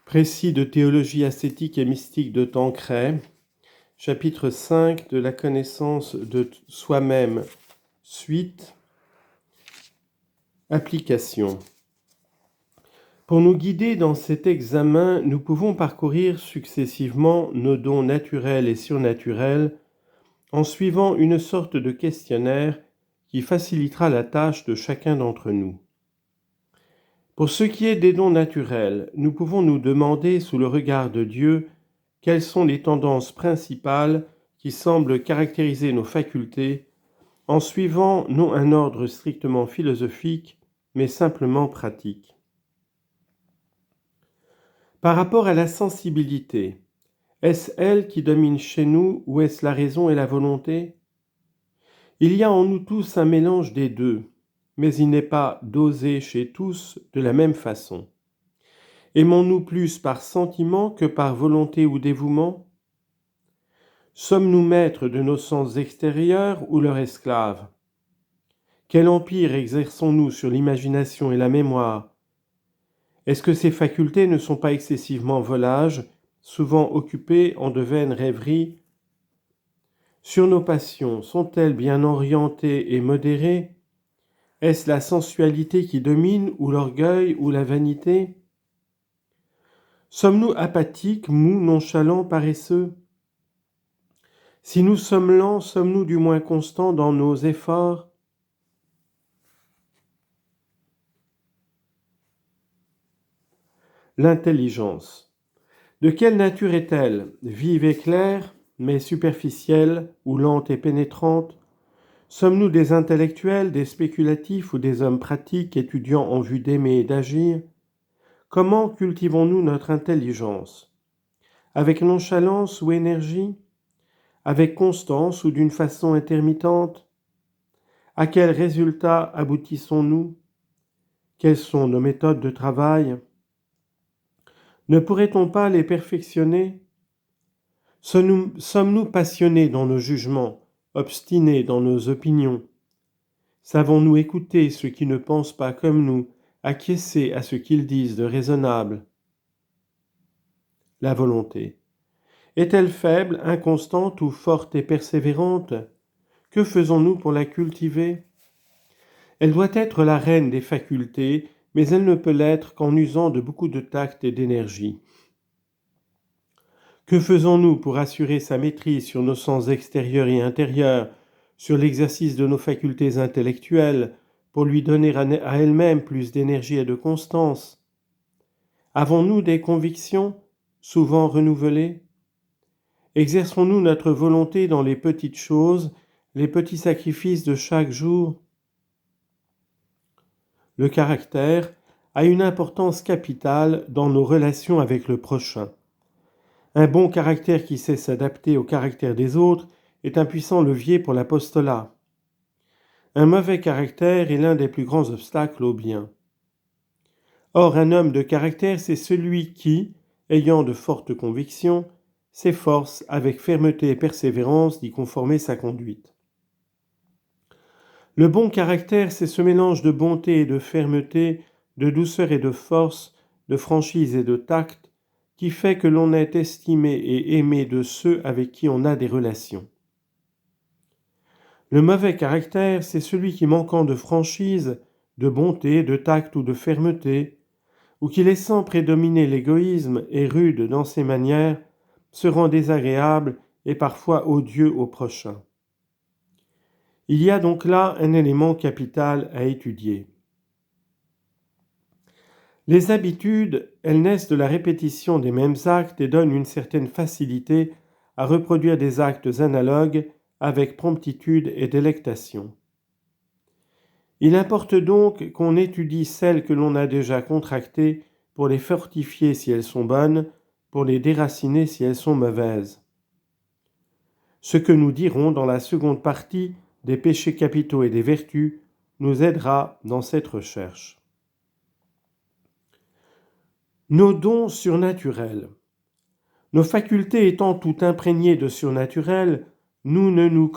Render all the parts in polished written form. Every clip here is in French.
Précis de théologie ascétique et mystique de Tancret, chapitre 5 de la connaissance de soi-même, suite, application. Pour nous guider dans cet examen, nous pouvons parcourir successivement nos dons naturels et surnaturels en suivant une sorte de questionnaire qui facilitera la tâche de chacun d'entre nous. Pour ce qui est des dons naturels, nous pouvons nous demander, sous le regard de Dieu, quelles sont les tendances principales qui semblent caractériser nos facultés, en suivant non un ordre strictement philosophique, mais simplement pratique. Par rapport à la sensibilité, est-ce elle qui domine chez nous ou est-ce la raison et la volonté ? Il y a en nous tous un mélange des deux, mais il n'est pas dosé chez tous de la même façon. Aimons-nous plus par sentiment que par volonté ou dévouement ? Sommes-nous maîtres de nos sens extérieurs ou leurs esclaves ? Quel empire exerçons-nous sur l'imagination et la mémoire ? Est-ce que ces facultés ne sont pas excessivement volages, souvent occupées en de vaines rêveries ? Sur nos passions, sont-elles bien orientées et modérées ? Est-ce la sensualité qui domine, ou l'orgueil, ou la vanité ? Sommes-nous apathiques, mous, nonchalants, paresseux ? Si nous sommes lents, sommes-nous du moins constants dans nos efforts ? L'intelligence. De quelle nature est-elle ? Vive et claire, mais superficielle, ou lente et pénétrante ? Sommes-nous des intellectuels, des spéculatifs ou des hommes pratiques étudiant en vue d'aimer et d'agir ? Comment cultivons-nous notre intelligence ? Avec nonchalance ou énergie ? Avec constance ou d'une façon intermittente ? À quels résultats aboutissons-nous ? Quelles sont nos méthodes de travail ? Ne pourrait-on pas les perfectionner ? Sommes-nous passionnés dans nos jugements, obstinés dans nos opinions ? Savons-nous écouter ceux qui ne pensent pas comme nous, acquiescer à ce qu'ils disent de raisonnable ? La volonté. Est-elle faible, inconstante ou forte et persévérante ? Que faisons-nous pour la cultiver ? Elle doit être la reine des facultés, mais elle ne peut l'être qu'en usant de beaucoup de tact et d'énergie. Que faisons-nous pour assurer sa maîtrise sur nos sens extérieurs et intérieurs, sur l'exercice de nos facultés intellectuelles, pour lui donner à elle-même plus d'énergie et de constance ? Avons-nous des convictions, souvent renouvelées ? Exerçons-nous notre volonté dans les petites choses, les petits sacrifices de chaque jour ? Le caractère a une importance capitale dans nos relations avec le prochain. Un bon caractère qui sait s'adapter au caractère des autres est un puissant levier pour l'apostolat. Un mauvais caractère est l'un des plus grands obstacles au bien. Or, un homme de caractère, c'est celui qui, ayant de fortes convictions, s'efforce avec fermeté et persévérance d'y conformer sa conduite. Le bon caractère, c'est ce mélange de bonté et de fermeté, de douceur et de force, de franchise et de tact, qui fait que l'on est estimé et aimé de ceux avec qui on a des relations. Le mauvais caractère, c'est celui qui, manquant de franchise, de bonté, de tact ou de fermeté, ou qui, laissant prédominer l'égoïsme, est rude dans ses manières, se rend désagréable et parfois odieux au prochain. Il y a donc là un élément capital à étudier. Les habitudes, elles naissent de la répétition des mêmes actes et donnent une certaine facilité à reproduire des actes analogues avec promptitude et délectation. Il importe donc qu'on étudie celles que l'on a déjà contractées pour les fortifier si elles sont bonnes, pour les déraciner si elles sont mauvaises. Ce que nous dirons dans la seconde partie des péchés capitaux et des vertus nous aidera dans cette recherche. Nos dons surnaturels. Nos facultés étant toutes imprégnées de surnaturel, nous ne nous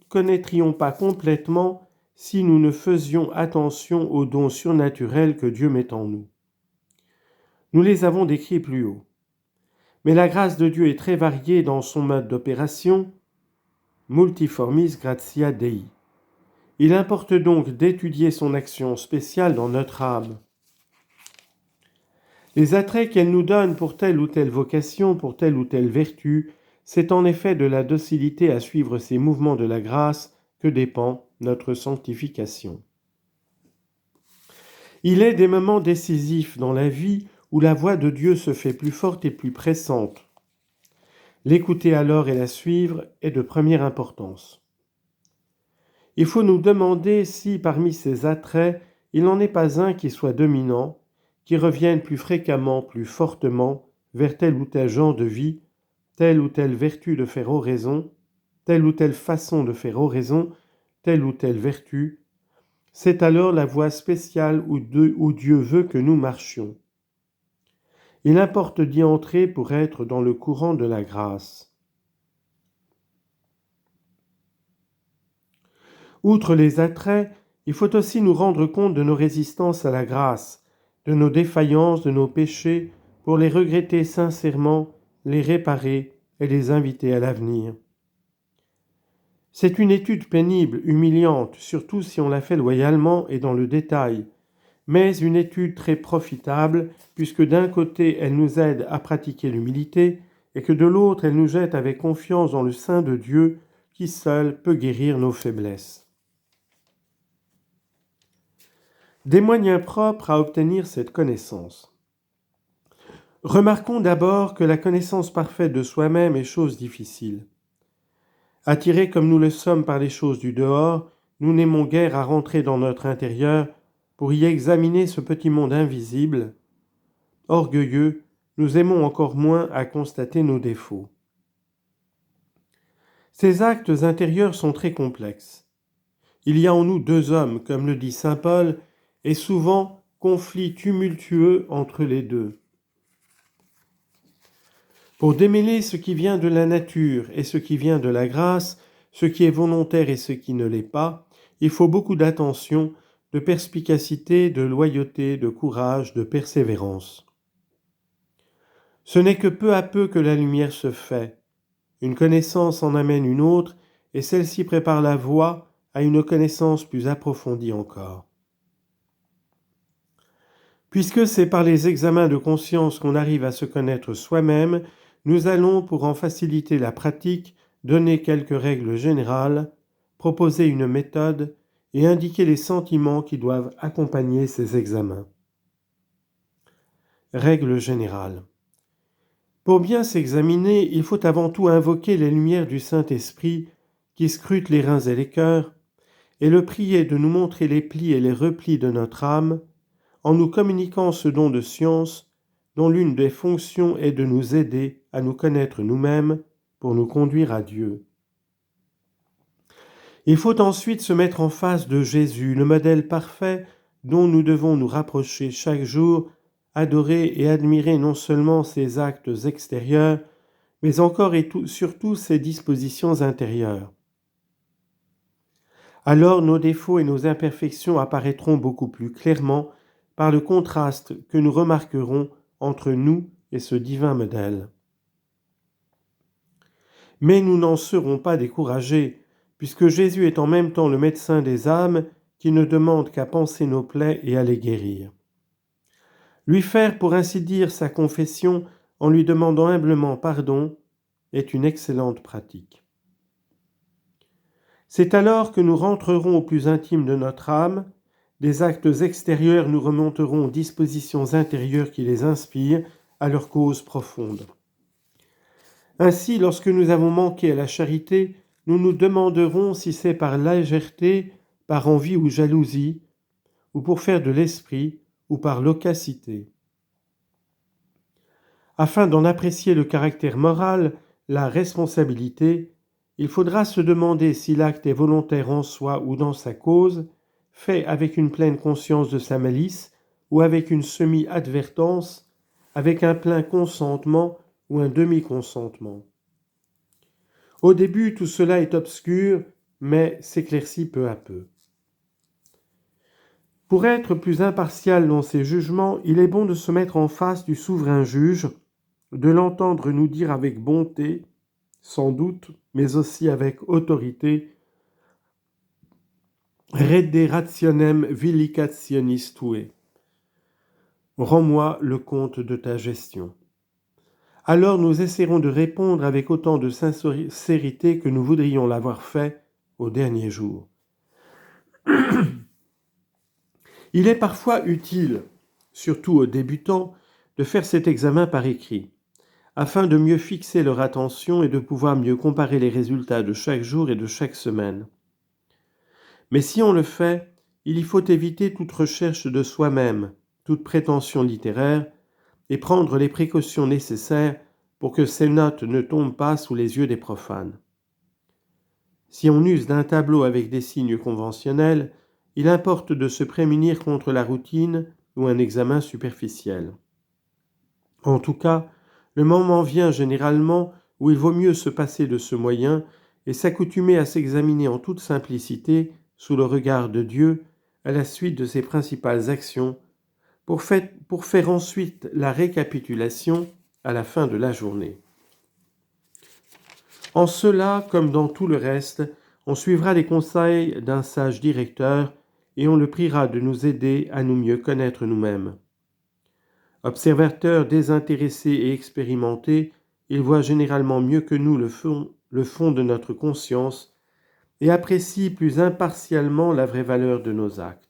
connaîtrions pas complètement si nous ne faisions attention aux dons surnaturels que Dieu met en nous. Nous les avons décrits plus haut. Mais la grâce de Dieu est très variée dans son mode d'opération, multiformis gratia Dei. Il importe donc d'étudier son action spéciale dans notre âme. Les attraits qu'elle nous donne pour telle ou telle vocation, pour telle ou telle vertu, c'est en effet de la docilité à suivre ces mouvements de la grâce que dépend notre sanctification. Il est des moments décisifs dans la vie où la voix de Dieu se fait plus forte et plus pressante. L'écouter alors et la suivre est de première importance. Il faut nous demander si, parmi ces attraits, il n'en est pas un qui soit dominant, qui revienne plus fréquemment, plus fortement, vers tel ou tel genre de vie, telle ou telle vertu de faire oraison, telle ou telle façon de faire oraison, telle ou telle vertu. C'est alors la voie spéciale où Dieu veut que nous marchions. Il importe d'y entrer pour être dans le courant de la grâce. Outre les attraits, il faut aussi nous rendre compte de nos résistances à la grâce, de nos défaillances, de nos péchés, pour les regretter sincèrement, les réparer et les inviter à l'avenir. C'est une étude pénible, humiliante, surtout si on la fait loyalement et dans le détail, mais une étude très profitable, puisque d'un côté elle nous aide à pratiquer l'humilité, et que de l'autre elle nous jette avec confiance dans le sein de Dieu, qui seul peut guérir nos faiblesses. Des moyens propres à obtenir cette connaissance. Remarquons d'abord que la connaissance parfaite de soi-même est chose difficile. Attirés comme nous le sommes par les choses du dehors, nous n'aimons guère à rentrer dans notre intérieur pour y examiner ce petit monde invisible. Orgueilleux, nous aimons encore moins à constater nos défauts. Ces actes intérieurs sont très complexes. Il y a en nous deux hommes, comme le dit saint Paul, et souvent conflit tumultueux entre les deux. Pour démêler ce qui vient de la nature et ce qui vient de la grâce, ce qui est volontaire et ce qui ne l'est pas, il faut beaucoup d'attention, de perspicacité, de loyauté, de courage, de persévérance. Ce n'est que peu à peu que la lumière se fait. Une connaissance en amène une autre, et celle-ci prépare la voie à une connaissance plus approfondie encore. Puisque c'est par les examens de conscience qu'on arrive à se connaître soi-même, nous allons, pour en faciliter la pratique, donner quelques règles générales, proposer une méthode et indiquer les sentiments qui doivent accompagner ces examens. Règle générale. Pour bien s'examiner, il faut avant tout invoquer les lumières du Saint-Esprit qui scrutent les reins et les cœurs, et le prier de nous montrer les plis et les replis de notre âme, en nous communiquant ce don de science dont l'une des fonctions est de nous aider à nous connaître nous-mêmes pour nous conduire à Dieu. Il faut ensuite se mettre en face de Jésus, le modèle parfait dont nous devons nous rapprocher chaque jour, adorer et admirer non seulement ses actes extérieurs, mais encore et surtout ses dispositions intérieures. Alors nos défauts et nos imperfections apparaîtront beaucoup plus clairement par le contraste que nous remarquerons entre nous et ce divin modèle. Mais nous n'en serons pas découragés, puisque Jésus est en même temps le médecin des âmes qui ne demande qu'à panser nos plaies et à les guérir. Lui faire, pour ainsi dire, sa confession en lui demandant humblement pardon est une excellente pratique. C'est alors que nous rentrerons au plus intime de notre âme. Des actes extérieurs nous remonteront aux dispositions intérieures qui les inspirent, à leur cause profonde. Ainsi, lorsque nous avons manqué à la charité, nous nous demanderons si c'est par légèreté, par envie ou jalousie, ou pour faire de l'esprit, ou par loquacité. Afin d'en apprécier le caractère moral, la responsabilité, il faudra se demander si l'acte est volontaire en soi ou dans sa cause, fait avec une pleine conscience de sa malice ou avec une semi-advertance, avec un plein consentement ou un demi-consentement. Au début, tout cela est obscur, mais s'éclaircit peu à peu. Pour être plus impartial dans ses jugements, il est bon de se mettre en face du souverain juge, de l'entendre nous dire avec bonté, sans doute, mais aussi avec autorité, Rede rationem vilicationis tue. Rends-moi le compte de ta gestion. Alors nous essaierons de répondre avec autant de sincérité que nous voudrions l'avoir fait au dernier jour. Il est parfois utile, surtout aux débutants, de faire cet examen par écrit, afin de mieux fixer leur attention et de pouvoir mieux comparer les résultats de chaque jour et de chaque semaine. Mais si on le fait, il y faut éviter toute recherche de soi-même, toute prétention littéraire, et prendre les précautions nécessaires pour que ces notes ne tombent pas sous les yeux des profanes. Si on use d'un tableau avec des signes conventionnels, il importe de se prémunir contre la routine ou un examen superficiel. En tout cas, le moment vient généralement où il vaut mieux se passer de ce moyen et s'accoutumer à s'examiner en toute simplicité sous le regard de Dieu à la suite de ses principales actions pour faire ensuite la récapitulation à la fin de la journée. En cela, comme dans tout le reste, on suivra les conseils d'un sage directeur et on le priera de nous aider à nous mieux connaître nous-mêmes. Observateur désintéressé et expérimenté, il voit généralement mieux que nous le fond de notre conscience et apprécie plus impartialement la vraie valeur de nos actes.